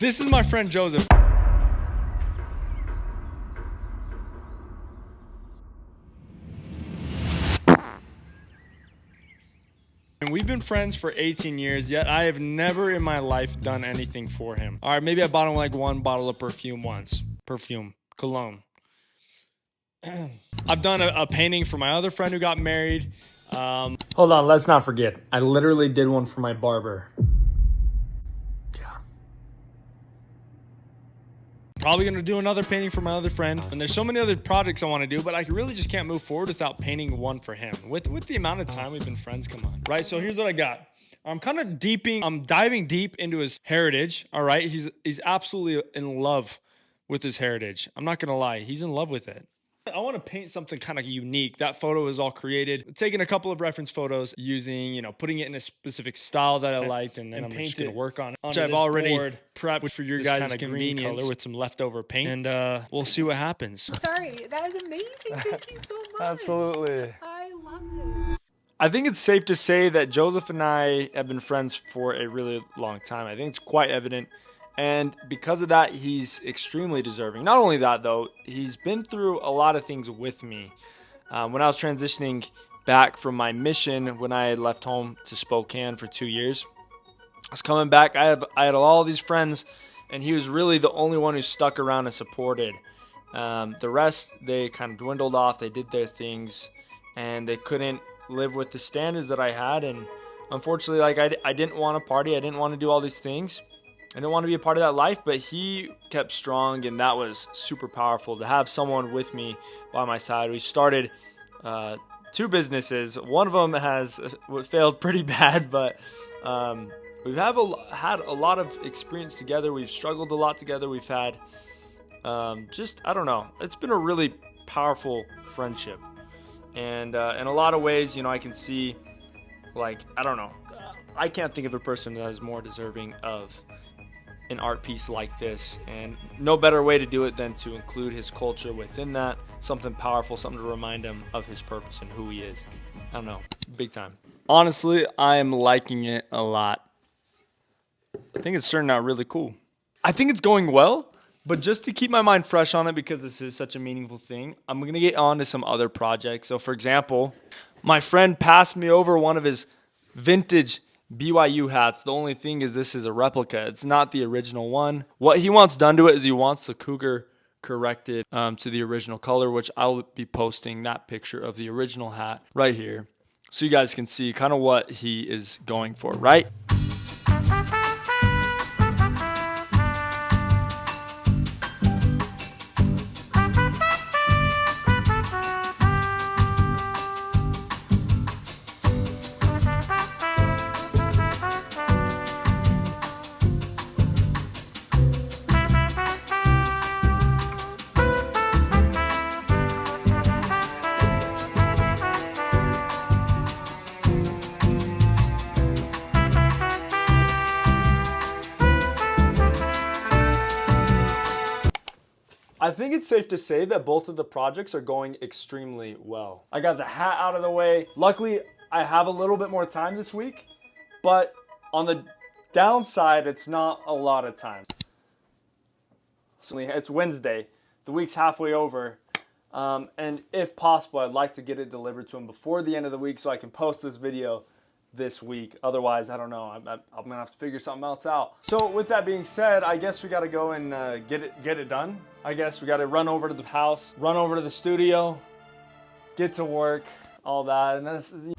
This is my friend Joseph. And we've been friends for 18 years, yet I have never in my life done anything for him. All right, maybe I bought him like one bottle of perfume once. Perfume, cologne. I've done a painting for my other friend who got married. Hold on, let's not forget. I literally did one for my barber. Yeah. Probably gonna do another painting for my other friend. And there's so many other projects I wanna do, but I really just can't move forward without painting one for him. With the amount of time we've been friends, come on. Right, so here's what I got. I'm diving deep into his heritage, all right? He's absolutely in love with his heritage. I'm not gonna lie, he's in love with it. I want to paint something kind of unique. That photo is all created, taking a couple of reference photos, using, putting it in a specific style that I liked, and then I'm just going to work on it. Which I've already prepped for your guys' convenience color with some leftover paint, and we'll see what happens. Sorry, that is amazing. Thank you so much. Absolutely. I love this. I think it's safe to say that Joseph and I have been friends for a really long time. I think it's quite evident. And because of that, he's extremely deserving. Not only that, though, he's been through a lot of things with me. When I was transitioning back from my mission, when I had left home to Spokane for 2 years, I was coming back. I had all these friends, and he was really the only one who stuck around and supported. The rest, they kind of dwindled off. They did their things, and they couldn't live with the standards that I had. And unfortunately, I didn't want to party. I didn't want to do all these things. I didn't want to be a part of that life, but he kept strong, and that was super powerful to have someone with me by my side. We started 2 businesses. One of them has failed pretty bad, but we've had a lot of experience together. We've struggled a lot together. We've had I don't know. It's been a really powerful friendship, and in a lot of ways, I can see, I don't know. I can't think of a person that is more deserving of an art piece like this, and no better way to do it than to include his culture within that. Something powerful, something to remind him of his purpose and who he is. I don't know, big time. Honestly, I am liking it a lot. I think it's turning out really cool. I think it's going well, but just to keep my mind fresh on it, because this is such a meaningful thing, I'm gonna get on to some other projects. So for example, my friend passed me over one of his vintage BYU hats. The only thing is this is a replica. It's not the original one. What he wants done to it is he wants the cougar corrected to the original color, which I'll be posting that picture of the original hat right here so you guys can see kind of what he is going for, right? I think it's safe to say that both of the projects are going extremely well. I got the hat out of the way. Luckily, I have a little bit more time this week, but on the downside, it's not a lot of time. So it's Wednesday. The week's halfway over. And if possible, I'd like to get it delivered to him before the end of the week so I can post this video this week. Otherwise, I don't know. I'm gonna have to figure something else out. So with that being said, I guess we gotta go and get it done. I guess we gotta run over to the house, run over to the studio, get to work, all that, and this is.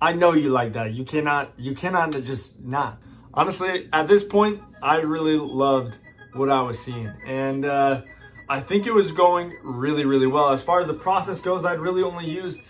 I know you like that. You cannot just not. Honestly, at this point, I really loved what I was seeing. And I think it was going really, really well. As far as the process goes, I'd really only used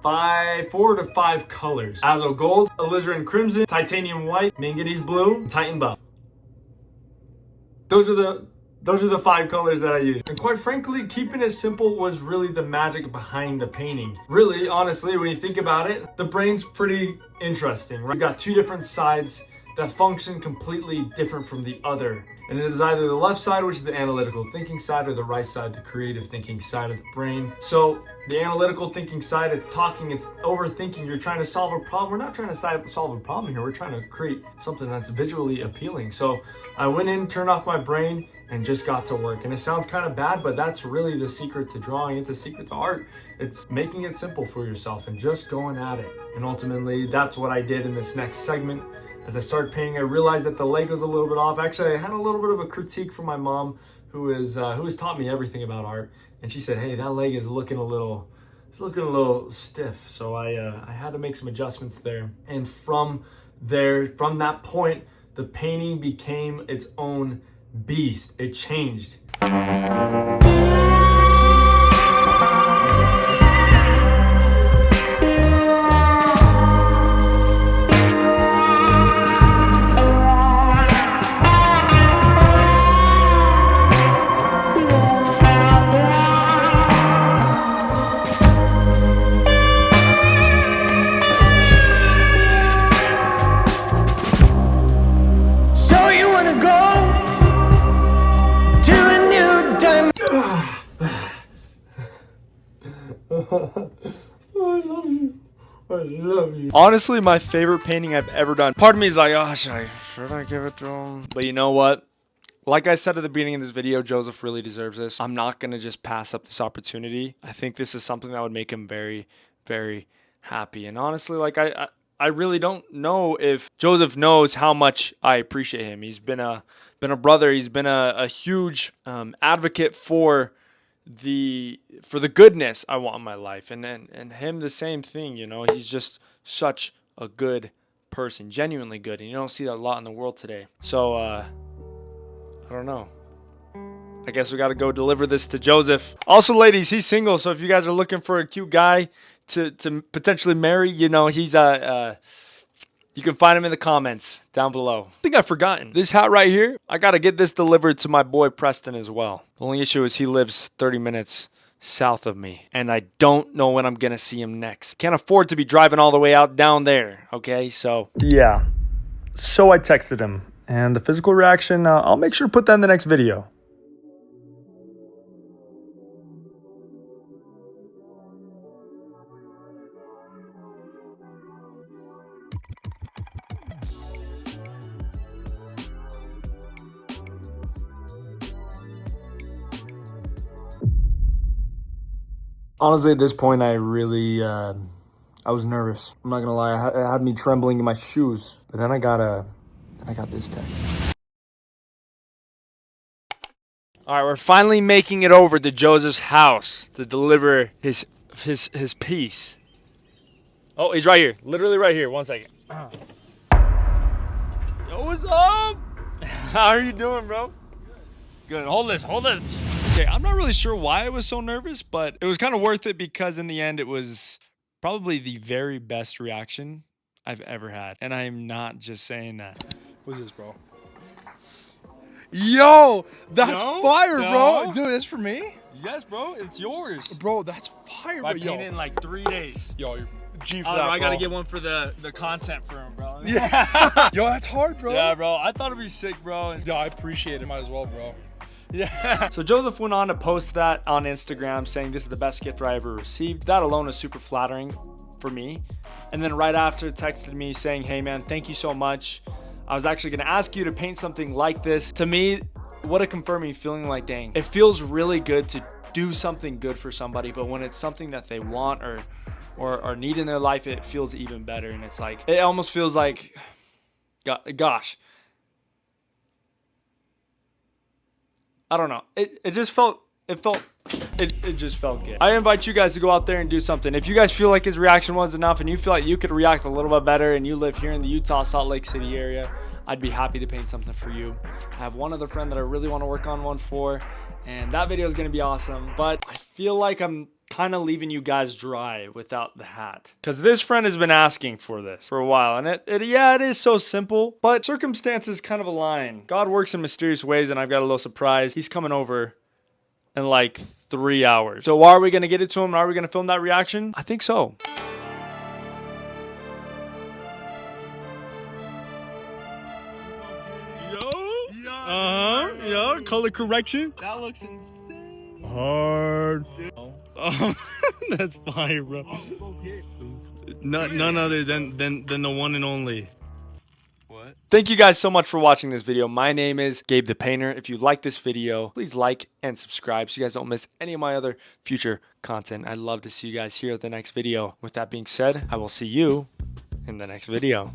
4 to 5 colors. Azo Gold, Alizarin Crimson, Titanium White, Manganese Blue, Titan Buff. Those are the 5 colors that I used. And quite frankly, keeping it simple was really the magic behind the painting. Really, honestly, when you think about it, the brain's pretty interesting, right? You got 2 different sides that function completely different from the other. And it is either the left side, which is the analytical thinking side, or the right side, the creative thinking side of the brain. So the analytical thinking side, it's talking, it's overthinking. You're trying to solve a problem. We're not trying to solve a problem here. We're trying to create something that's visually appealing. So I went in, turned off my brain, and just got to work. And it sounds kind of bad, but that's really the secret to drawing. It's a secret to art. It's making it simple for yourself and just going at it. And ultimately, that's what I did in this next segment. As I started painting, I realized that the leg was a little bit off. Actually, I had a little bit of a critique from my mom, who has taught me everything about art. And she said, "Hey, that leg is looking a little stiff." So I had to make some adjustments there. And from that point, the painting became its own beast. It changed. I love you. I love you. Honestly, my favorite painting I've ever done. Part of me is like, oh, should I give it to him? But you know what? Like I said at the beginning of this video, Joseph really deserves this. I'm not going to just pass up this opportunity. I think this is something that would make him very, very happy. And honestly, like I really don't know if Joseph knows how much I appreciate him. He's been a brother. He's been a huge advocate for the goodness I want in my life, and him the same thing. You know, he's just such a good person, genuinely good, and you don't see that a lot in the world today. So I don't know. I guess we got to go deliver this to Joseph. Also, ladies, he's single, so if you guys are looking for a cute guy to potentially marry, you know, he's you can find him in the comments down below. I think I've forgotten. This hat right here, I got to get this delivered to my boy Preston as well. The only issue is he lives 30 minutes south of me, and I don't know when I'm going to see him next. Can't afford to be driving all the way out down there, okay? So, yeah. So I texted him, and the physical reaction, I'll make sure to put that in the next video. Honestly, at this point, I really, I was nervous. I'm not gonna lie, it had me trembling in my shoes. But then I got this text. All right, we're finally making it over to Joseph's house to deliver his piece. Oh, he's right here, literally right here. 1 second. Yo, what's up? How are you doing, bro? Good. Hold this. Okay, I'm not really sure why I was so nervous, but it was kind of worth it because in the end, it was probably the very best reaction I've ever had. And I'm not just saying that. What's this, bro? Yo, that's fire, bro. Dude, that's for me? Yes, bro. It's yours. Bro, that's fire, bro. I painted in like 3 days. Yo, you're G for Oh, that, bro, I gotta bro. get one for the content for him, bro. Yeah. Yo, that's hard, bro. Yeah, bro. I thought it'd be sick, bro. Yo, I appreciate it. Might as well, bro. Yeah. So Joseph went on to post that on Instagram saying this is the best gift I ever received. That alone is super flattering for me. And then right after texted me saying, "Hey man, thank you so much. I was actually gonna ask you to paint something like this." To me, what a confirming feeling, like, dang. It feels really good to do something good for somebody, but when it's something that they want or need in their life, it feels even better. And it's like, it almost feels like, gosh. I don't know. It just felt it just felt good. I invite you guys to go out there and do something. If you guys feel like his reaction was enough and you feel like you could react a little bit better and you live here in the Utah, Salt Lake City area, I'd be happy to paint something for you. I have one other friend that I really want to work on one for, and that video is going to be awesome. But I feel like I'm kind of leaving you guys dry without the hat, because this friend has been asking for this for a while, and it is so simple, but circumstances kind of align. God works in mysterious ways, and I've got a little surprise. He's coming over in like 3 hours. So are we gonna get it to him? Are we gonna film that reaction? I think so. Yeah, color correction. That looks insane. Hard. That's fire, bro. None other than the one and only. What? Thank you guys so much for watching this video. My name is Gabe the Painter. If you like this video, please like and subscribe so you guys don't miss any of my other future content. I'd love to see you guys here at the next video. With that being said, I will see you in the next video.